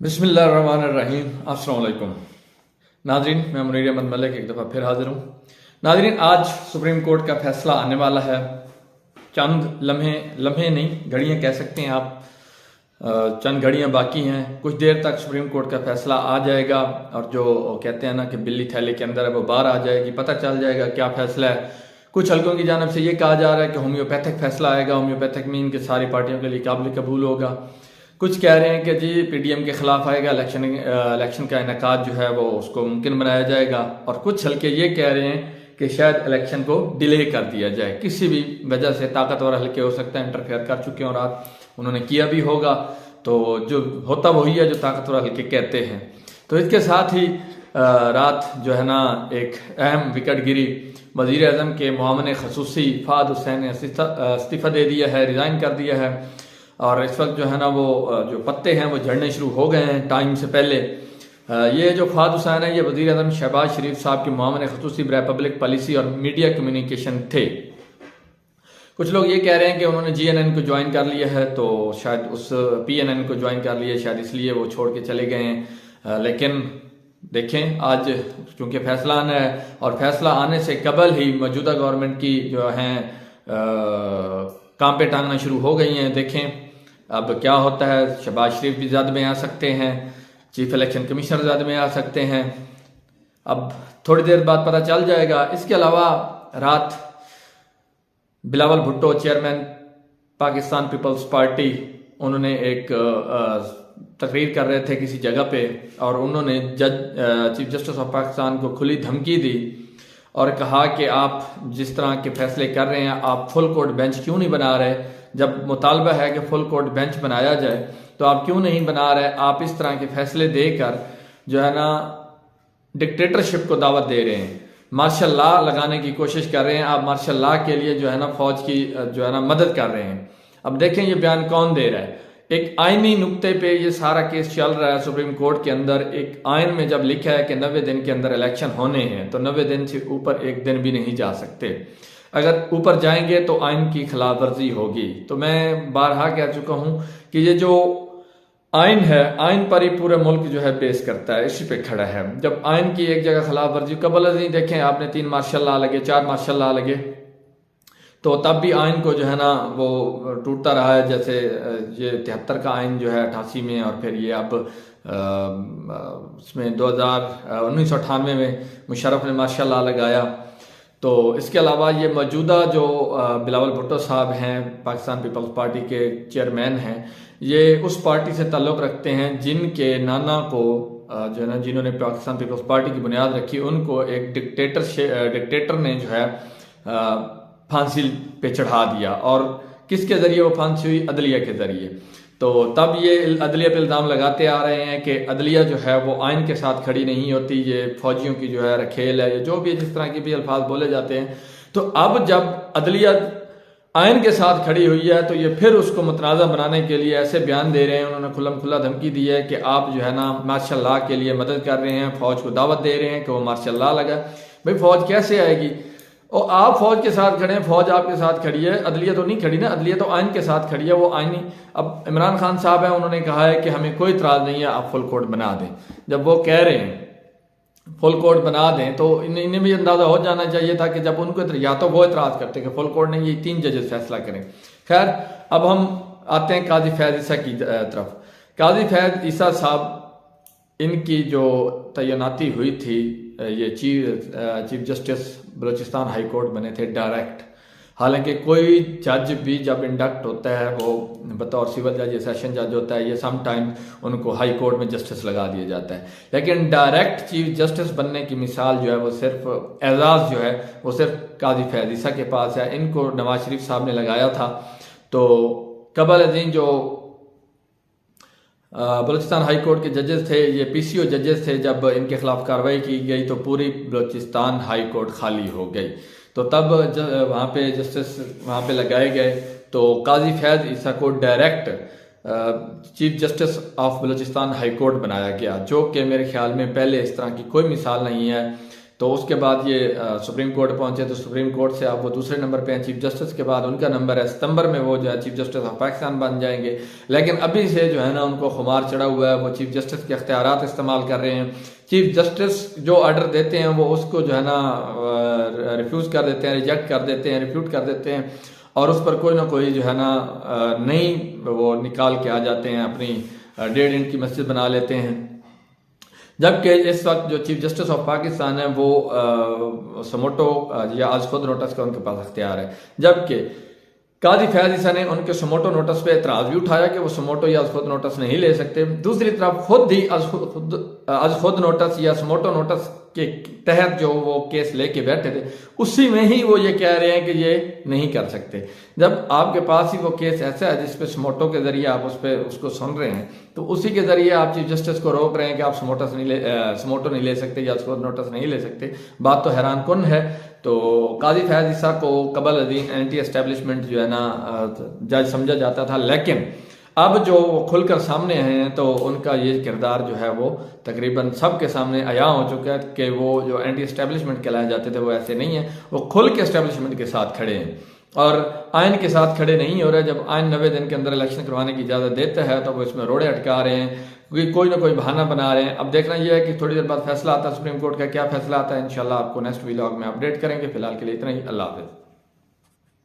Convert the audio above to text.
बिस्मिल्लाहिर्रहमानिर्रहीम। अस्सलाम वालेकुम नाजरीन, मैं मुनीर अहमद मलिक एक दफ़ा फिर हाजिर हूँ। नाजरीन, आज सुप्रीम कोर्ट का फैसला आने वाला है। चंद लम्हे नहीं, घड़ियाँ कह सकते हैं आप। चंद घड़ियाँ बाकी हैं। कुछ देर तक सुप्रीम कोर्ट का फैसला आ जाएगा और जो कहते हैं ना कि बिल्ली थैले के अंदर है वो बाहर आ जाएगी, पता चल जाएगा क्या फैसला है। कुछ हल्कों की जानब से ये कहा जा रहा है कि होम्योपैथिक फैसला आएगा, होम्योपैथिक मीन के सारी पार्टियों के लिए काबिल कबूल होगा। कुछ कह रहे हैं कि जी पीडीएम के खिलाफ आएगा, इलेक्शन का इनेकाद जो है वो उसको मुमकिन बनाया जाएगा। और कुछ हल्के ये कह रहे हैं कि शायद इलेक्शन को डिले कर दिया जाए, किसी भी वजह से। ताकतवर हल्के हो सकते हैं इंटरफेयर कर चुके हैं और आज उन्होंने किया भी होगा, तो जो होता वही है जो ताकतवर हल्के कहते हैं। तो इसके साथ ही रात जो है ना एक अहम विकेट गिरी। वज़ीर आज़म के मुआवन खसूसी फ़ाद हुसैन ने इस्तीफ़ा दे दिया है, रिज़ाइन कर दिया है। और इस वक्त जो है ना वो जो पत्ते हैं वो झड़ने शुरू हो गए हैं टाइम से पहले। ये जो फ़ाद हुसैन है ये वज़ीर आज़म शहबाज शरीफ साहब के मुआवन खसूसी बराए पब्लिक पॉलिसी और मीडिया कम्युनिकेशन थे। कुछ लोग ये कह रहे हैं कि उन्होंने जीएनएन को ज्वाइन कर लिया है, तो शायद उस पीएनएन को ज्वाइन कर लिया, शायद इसलिए वो छोड़ के चले गए हैं। लेकिन देखें, आज चूँकि फैसला आना है और फैसला आने से कबल ही मौजूदा गवर्नमेंट की जो हैं काम पे टांगना शुरू हो गई हैं। देखें अब क्या होता है। शहबाज शरीफ भी ज़द में आ सकते हैं, चीफ इलेक्शन कमिश्नर ज़द में आ सकते हैं। अब थोड़ी देर बाद पता चल जाएगा। इसके अलावा रात बिलावल भुट्टो चेयरमैन पाकिस्तान पीपल्स पार्टी, उन्होंने एक तकरीर कर रहे थे किसी जगह पे और उन्होंने चीफ जस्टिस ऑफ पाकिस्तान को खुली धमकी दी और कहा कि आप जिस तरह के फैसले कर रहे हैं, आप फुल कोर्ट बेंच क्यों नहीं बना रहे। जब मुतालबा है कि फुल कोर्ट बेंच बनाया जाए तो आप क्यों नहीं बना रहे। आप इस तरह के फैसले देकर जो है ना डिक्टेटरशिप को दावत दे रहे हैं, मार्शल लॉ लगाने की कोशिश कर रहे हैं। आप मार्शल लॉ के लिए जो है ना फौज की जो है ना मदद कर रहे हैं। अब देखें ये बयान कौन दे रहा है। एक आईनी नुक्ते पे ये सारा केस चल रहा है सुप्रीम कोर्ट के अंदर। एक आइन में जब लिखा है कि 90 दिन के अंदर इलेक्शन होने हैं, तो 90 दिन से ऊपर एक दिन भी नहीं जा सकते। अगर ऊपर जाएंगे तो आइन की खिलाफ वर्जी होगी। तो मैं बारहा कह चुका हूं कि ये जो आइन है, आइन पर ही पूरे मुल्क जो है बेस करता है, इसी पे खड़ा है। जब आइन की एक जगह खिलाफ वर्जी कबल नहीं, देखें आपने 3 मार्शल लॉ लगे, 4 मार्शल लॉ लगे, तो तब भी आइन को जो है ना वो टूटता रहा है। जैसे ये 73 का आइन जो है 88 में, और फिर ये अब इसमें 1998 में मुशर्रफ ने मार्शल लॉ लगाया। तो इसके अलावा ये मौजूदा जो बिलावल भुट्टो साहब हैं, पाकिस्तान पीपल्स पार्टी के चेयरमैन हैं, ये उस पार्टी से ताल्लुक़ रखते हैं जिनके नाना को जो है ना, जिन्होंने पाकिस्तान पीपल्स पार्टी की बुनियाद रखी, उनको एक डिक्टेटर ने जो है फांसी पे चढ़ा दिया। और किसके ज़रिए वो फांसी हुई? अदलिया के ज़रिए। तो तब ये अदलिया पे इल्ज़ाम लगाते आ रहे हैं कि अदलिया जो है वो आइन के साथ खड़ी नहीं होती, ये फौजियों की जो है रखेल है, जो भी जिस तरह के भी अल्फाज बोले जाते हैं। तो अब जब अदलिया आइन के साथ खड़ी हुई है तो ये फिर उसको मुतनाज़ा बनाने के लिए ऐसे बयान दे रहे हैं। उन्होंने खुल्लम खुल्ला धमकी दी है कि आप जो है ना मार्शल लॉ के लिए मदद कर रहे हैं, फौज को दावत दे रहे हैं कि वो मार्शल लॉ लगा। भाई फौज कैसे आएगी? और आप फौज के साथ खड़े हैं, फौज आपके साथ खड़ी है, अदलिया तो नहीं खड़ी ना। अदलिया तो आइन के साथ खड़ी है, वो आइनी। अब इमरान खान साहब हैं, उन्होंने कहा है कि हमें कोई इतराज़ नहीं है, आप फुल कोर्ट बना दें। जब वो कह रहे हैं फुल कोर्ट बना दें तो इन्हें भी अंदाज़ा हो जाना चाहिए था कि जब उनको या तो वो इतराज़ करते कि फुल कोर्ट नहीं, ये 3 जजेस फैसला करें। खैर, अब हम आते हैं काजी फैज़ ईसा की तरफ। काजी फैज़ ईसा साहब, इनकी जो तैनाती हुई थी, ये chief justice Balochistan high court बने थे डायरेक्ट। हालांकि कोई जज भी जब इंडक्ट होता है वो बतौर सिविल जज या सेशन जज होता है, ये सम टाइम उनको हाई कोर्ट में जस्टिस लगा दिया जाता है। लेकिन डायरेक्ट चीफ जस्टिस बनने की मिसाल जो है वो सिर्फ एजाज़ जो है वो सिर्फ काजी फैज़ ईसा के पास है। इनको नवाज शरीफ साहब ने लगाया था। तो कबल अजीम जो बलूचिस्तान हाई कोर्ट के जजेस थे, ये पीसीओ जजेस थे, जब इनके खिलाफ कार्रवाई की गई तो पूरी बलूचिस्तान हाई कोर्ट खाली हो गई। तो तब वहाँ पे जस्टिस वहाँ पे लगाए गए, तो काजी फैज़ ईसा को direct chief justice of Balochistan high court बनाया गया, जो कि मेरे ख्याल में पहले इस तरह की कोई मिसाल नहीं है तो उसके बाद ये सुप्रीम कोर्ट पहुंचे, तो सुप्रीम कोर्ट से अब वो दूसरे नंबर पे हैं। चीफ जस्टिस के बाद उनका नंबर है, सितंबर में वो जो है चीफ जस्टिस ऑफ पाकिस्तान बन जाएंगे। लेकिन अभी से जो है ना उनको खुमार चढ़ा हुआ है, वो चीफ जस्टिस के अख्तियारात इस्तेमाल कर रहे हैं। चीफ जस्टिस जो ऑर्डर देते हैं वो उसको जो है ना रिफ्यूज़ कर देते हैं, रिजेक्ट कर देते हैं, रिफ्यूट कर देते हैं, और उस पर कोई ना कोई जो है ना नई वो निकाल के आ जाते हैं, अपनी 1.5 इंच की मस्जिद बना लेते हैं। जबकि इस वक्त जो चीफ जस्टिस ऑफ पाकिस्तान है वो समोटो या आज खुद नोटिस का उनके पास अख्तियार है। जबकि काजी फैज ईसा ने उनके समोटो नोटिस पे एतराज भी उठाया कि वो समोटो या खुद नोटिस नहीं ले सकते। दूसरी तरफ खुद ही आज खुद नोटिस या समोटो नोटिस के तहत जो वो केस लेके बैठे थे, उसी में ही वो ये कह रहे हैं कि ये नहीं कर सकते। जब आपके पास ही वो केस ऐसा है जिसपे समोटो के जरिए आप उसको सुन रहे हैं, तो उसी के जरिए आप चीफ जस्टिस को रोक रहे हैं कि आप समोटो नहीं ले सकते या खुद नोटिस नहीं ले सकते। बात तो हैरान कुन है। तो काजी फैज ईसा को कबल अदीन एंटी एस्टेब्लिशमेंट जो है ना जज समझा जाता था, लेकिन अब जो खुलकर सामने हैं तो उनका ये किरदार जो है वो तकरीबन सबके सामने आया हो चुका है कि वो जो एंटी एस्टेब्लिशमेंट कहलाए जाते थे वो ऐसे नहीं है, वो खुल के एस्टेब्लिशमेंट के साथ खड़े हैं और आइन के साथ खड़े नहीं हो रहे। जब आइन 90 दिन के अंदर इलेक्शन करवाने की इजाज़त देता है तो वो इसमें रोड़े अटका रहे हैं, क्योंकि कोई ना कोई बहाना बना रहे हैं। अब देखना यह है कि थोड़ी देर बाद फैसला आता है सुप्रीम कोर्ट का, क्या फैसला आता है इंशाल्लाह आपको नेक्स्ट व्लॉग में अपडेट करेंगे। फिलहाल के लिए इतना ही, अल्लाह हाफिज़।